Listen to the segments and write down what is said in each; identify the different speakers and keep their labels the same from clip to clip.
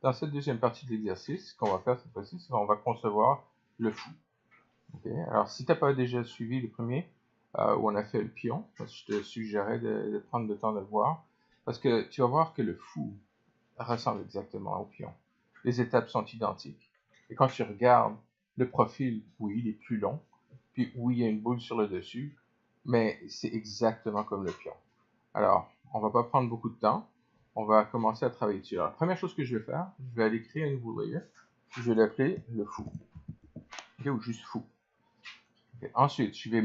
Speaker 1: dans cette deuxième partie de l'exercice, ce qu'on va faire cette fois-ci, c'est qu'on va concevoir le fou. Okay? Alors, si tu n'as pas déjà suivi le premier, où on a fait le pion, je te suggérerais de prendre le temps de le voir, parce que tu vas voir que le fou ressemble exactement au pion. Les étapes sont identiques. Et quand tu regardes le profil, oui, il est plus long, puis oui, il y a une boule sur le dessus, mais c'est exactement comme le pion. Alors, on va pas prendre beaucoup de temps. On va commencer à travailler dessus. Alors, la première chose que je vais faire, je vais aller créer un nouveau layer. Je vais l'appeler le fou. Okay, ou juste fou. Okay. Ensuite, je vais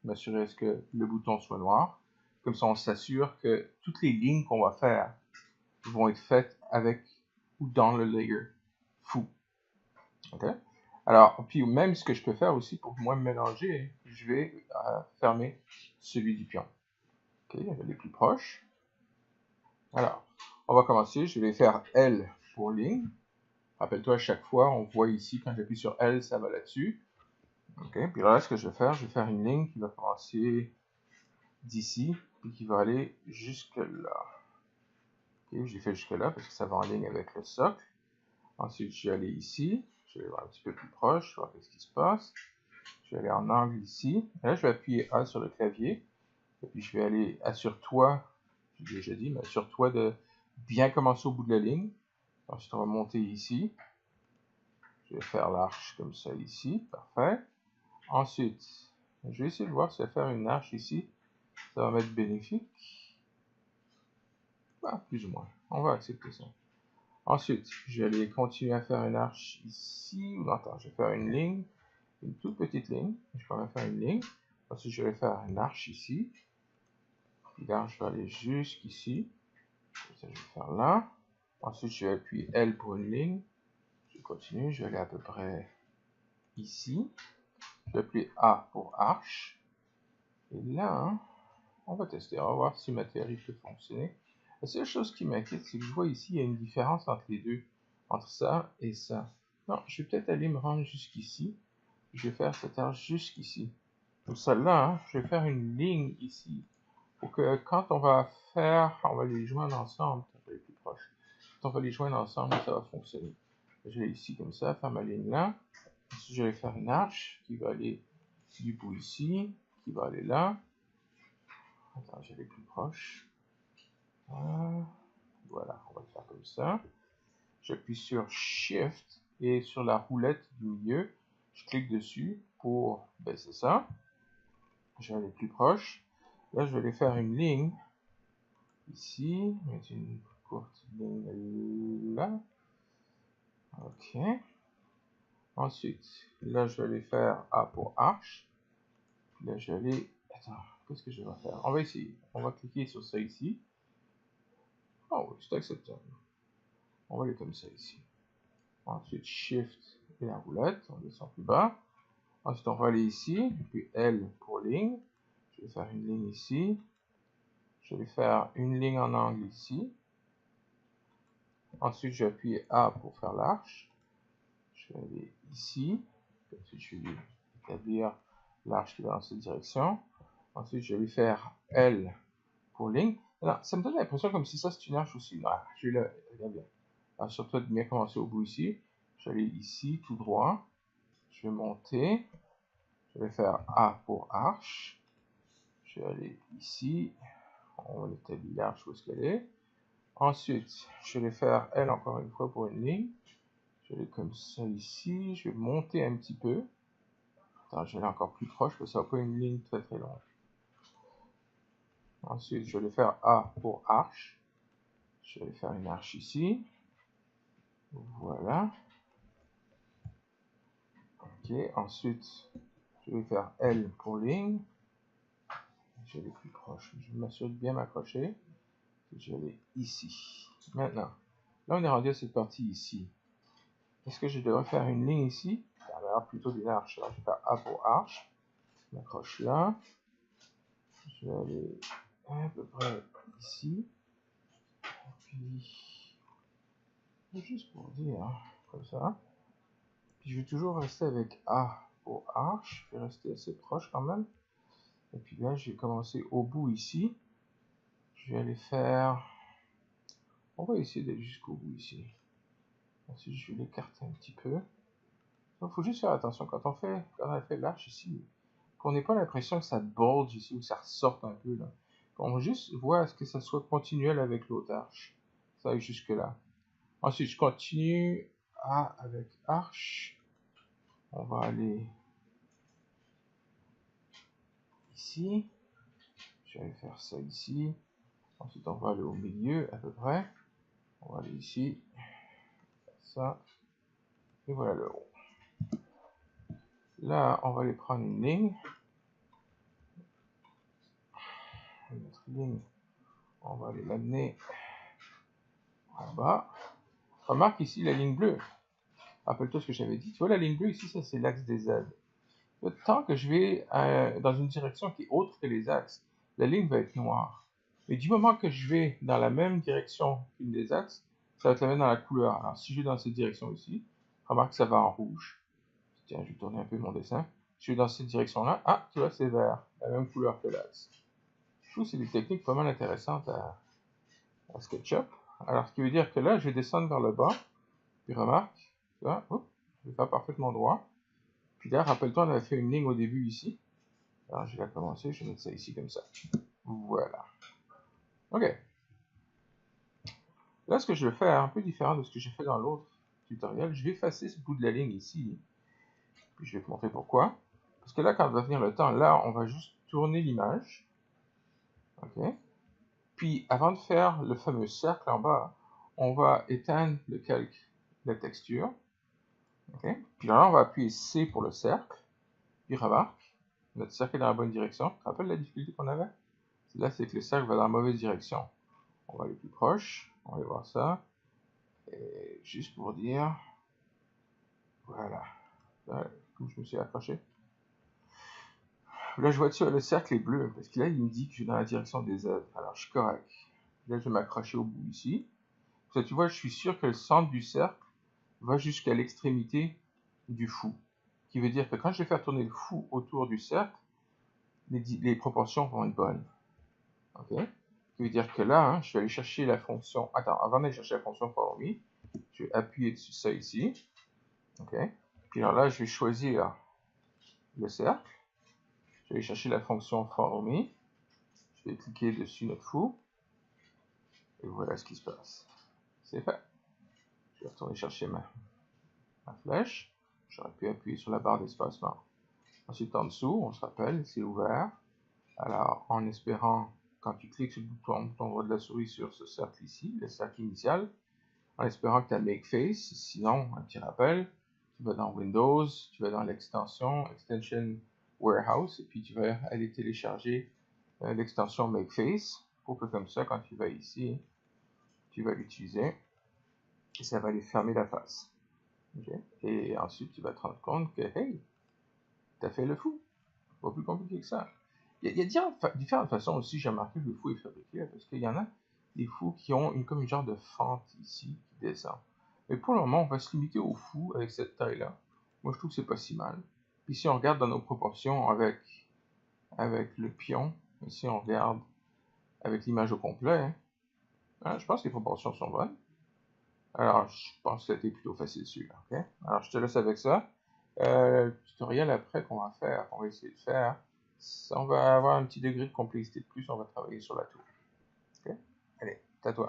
Speaker 1: m'assurer à ce que le bouton soit noir. Comme ça, on s'assure que toutes les lignes qu'on va faire vont être faites avec ou dans le layer fou. Okay? Alors, puis même ce que je peux faire aussi pour moins me mélanger, je vais fermer celui du pion. Okay, je vais aller plus proche. Alors, on va commencer. Je vais faire L pour ligne. Rappelle-toi, à chaque fois, on voit ici, quand j'appuie sur L, ça va là-dessus. Ok, puis là, ce que je vais faire une ligne qui va commencer d'ici, et qui va aller jusque là. Ok, j'ai fait jusque là parce que ça va en ligne avec le socle. Ensuite, je vais aller ici. Je vais aller un petit peu plus proche, voir ce qui se passe. Je vais aller en angle ici. Et là, je vais appuyer A sur le clavier. Et puis, je vais aller, assure-toi, j'ai déjà dit, mais assure-toi de bien commencer au bout de la ligne. Ensuite, on va monter ici. Je vais faire l'arche comme ça ici. Parfait. Ensuite, je vais essayer de voir si ça va faire une arche ici. Ça va m'être bénéfique. Ah, plus ou moins. On va accepter ça. Ensuite, je vais aller continuer à faire une arche ici. Non, attends, je vais faire une ligne. Une toute petite ligne. Je vais faire une ligne. Ensuite, je vais faire une arche ici. Puis l'arche va aller jusqu'ici. Ça, je vais faire là. Ensuite, je vais appuyer L pour une ligne. Je continue. Je vais aller à peu près ici. Je vais appuyer A pour arche. Et là, on va tester. On va voir si ma théorie peut fonctionner. La seule chose qui m'inquiète, c'est que je vois ici, il y a une différence entre les deux. Entre ça et ça. Non, je vais peut-être aller me rendre jusqu'ici. Je vais faire cette arche jusqu'ici. Pour celle-là, hein, je vais faire une ligne ici. Pour que quand on va les joindre ensemble. Je vais aller plus proche. Quand on va les joindre ensemble, ça va fonctionner. Je vais ici comme ça, faire ma ligne là. Ensuite, je vais faire une arche qui va aller du bout ici, qui va aller là. Attends, j'allais plus proche. Voilà, on va le faire comme ça. J'appuie sur Shift et sur la roulette du milieu, je clique dessus pour baisser ça. Je vais aller plus proche. Là, je vais aller faire une ligne ici, mettre une courte ligne là. Ok. Ensuite, là, je vais aller faire A pour arche. Là, je vais aller... Attends, qu'est-ce que je vais faire? On va essayer. On va cliquer sur ça ici. Oh oui, c'est acceptable. On va aller comme ça ici. Ensuite, Shift et la roulette. On descend plus bas. Ensuite, on va aller ici. Puis L pour ligne. Je vais faire une ligne ici. Je vais faire une ligne en angle ici. Ensuite, j'appuie A pour faire l'arche. Je vais aller ici. Ensuite, je vais établir l'arche qui va dans cette direction. Ensuite, je vais faire L pour ligne. Alors, ça me donne l'impression comme si ça c'est une arche aussi. Ah, je vais là, regarde bien. Alors, surtout de bien commencer au bout ici. Je vais aller ici, tout droit. Je vais monter. Je vais faire A pour arche. Je vais aller ici. On va établir l'arche où est-ce qu'elle est. Ensuite, je vais faire L encore une fois pour une ligne. Je vais aller comme ça ici. Je vais monter un petit peu. Attends, je vais aller encore plus proche parce que ça va pas une ligne très très longue. Ensuite, je vais faire A pour arche. Je vais faire une arche ici. Voilà. Ok, ensuite, je vais faire L pour ligne. Je vais aller plus proche. Je m'assure de bien m'accrocher. Je vais aller ici. Maintenant, là on est rendu à cette partie ici. Est-ce que je devrais faire une ligne ici? Alors plutôt une arche. Alors je vais faire A pour arche. Je m'accroche là. Je vais aller à peu près ici. Puis, juste pour dire, comme ça. Puis je vais toujours rester avec A pour arche. Je vais rester assez proche quand même. Et puis là, je vais commencer au bout ici. Je vais aller faire... On va essayer d'aller jusqu'au bout ici. Ensuite, je vais l'écarter un petit peu. Il faut juste faire attention quand on fait l'arche ici, qu'on n'ait pas l'impression que ça bulge ici ou que ça ressorte un peu là. On juste voit à ce que ça soit continuel avec l'autre arche. Ça va jusque là. Ensuite, je continue avec arche. On va aller ici. Je vais faire ça ici. Ensuite, on va aller au milieu à peu près. On va aller ici. Ça. Et voilà le haut. Là, on va aller prendre une ligne. Notre ligne, on va aller l'amener en bas. Remarque ici la ligne bleue. Rappelle-toi ce que j'avais dit. Tu vois la ligne bleue ici, ça c'est l'axe des ailes. Tant que je vais dans une direction qui est autre que les axes, la ligne va être noire. Mais du moment que je vais dans la même direction qu'une des axes, ça va être la même dans la couleur. Alors si je vais dans cette direction ici, remarque que ça va en rouge. Tiens, je vais tourner un peu mon dessin. Je vais dans cette direction-là. Ah, tu vois, c'est vert. La même couleur que l'axe. Je trouve que c'est des techniques pas mal intéressantes à SketchUp. Alors, ce qui veut dire que là, je vais descendre vers le bas. Puis remarque, là, je vais faire parfaitement droit. Puis là, rappelle-toi, on avait fait une ligne au début ici. Alors, je vais la commencer, je vais mettre ça ici comme ça. Voilà. Ok. Là, ce que je vais faire, un peu différent de ce que j'ai fait dans l'autre tutoriel, je vais effacer ce bout de la ligne ici. Puis je vais te montrer pourquoi. Parce que là, quand va venir le temps, là, on va juste tourner l'image. Ok. Puis, avant de faire le fameux cercle en bas, on va éteindre le calque, la texture. Okay. Puis là, on va appuyer C pour le cercle. Puis remarque, notre cercle est dans la bonne direction. Tu te rappelles la difficulté qu'on avait? Là, c'est que le cercle va dans la mauvaise direction. On va aller plus proche. On va aller voir ça. Et juste pour dire... Voilà. Là, comme je me suis accroché. Là, je vois dessus, le cercle est bleu. Parce que là, il me dit que je suis dans la direction des ailes. Alors, je suis correct. Là, je vais m'accrocher au bout ici. Ça, tu vois, je suis sûr que le centre du cercle va jusqu'à l'extrémité du fou. Qui veut dire que quand je vais faire tourner le fou autour du cercle, les proportions vont être bonnes. Ok. Ce qui veut dire que là, je vais aller chercher la fonction... Attends, avant d'aller chercher la fonction follow me, je vais appuyer dessus ça ici. Ok. Puis alors là, je vais choisir le cercle. Je vais aller chercher la fonction follow me. Je vais cliquer dessus notre fou. Et voilà ce qui se passe. C'est fait. Je vais retourner chercher ma flèche. J'aurais pu appuyer sur la barre d'espacement. Ensuite, en dessous, on se rappelle, c'est ouvert. Alors, en espérant, quand tu cliques sur le bouton droit de la souris sur ce cercle ici, le cercle initial, en espérant que tu as Make Face, sinon, un petit rappel, tu vas dans Windows, tu vas dans l'extension Extension Warehouse, et puis tu vas aller télécharger l'extension Make Face, pour que comme ça, quand tu vas ici, tu vas l'utiliser, et ça va aller fermer la face. Okay? Et ensuite, tu vas te rendre compte que, hey, tu as fait le fou. Pas plus compliqué que ça. Il y a différentes façons aussi, j'ai remarqué que le fou est fabriqué, parce qu'il y en a des fous qui ont comme une genre de fente ici qui descend. Mais pour le moment, on va se limiter au fou avec cette taille-là. Moi, je trouve que c'est pas si mal. Puis si on regarde dans nos proportions avec le pion, ici on regarde avec l'image au complet, je pense que les proportions sont bonnes. Alors, je pense que c'était plutôt facile celui-là. Okay? Alors, je te laisse avec ça. Le tutoriel après qu'on va faire, qu'on va essayer de faire, on va avoir un petit degré de complexité de plus, on va travailler sur la tour. Okay? Allez, à toi.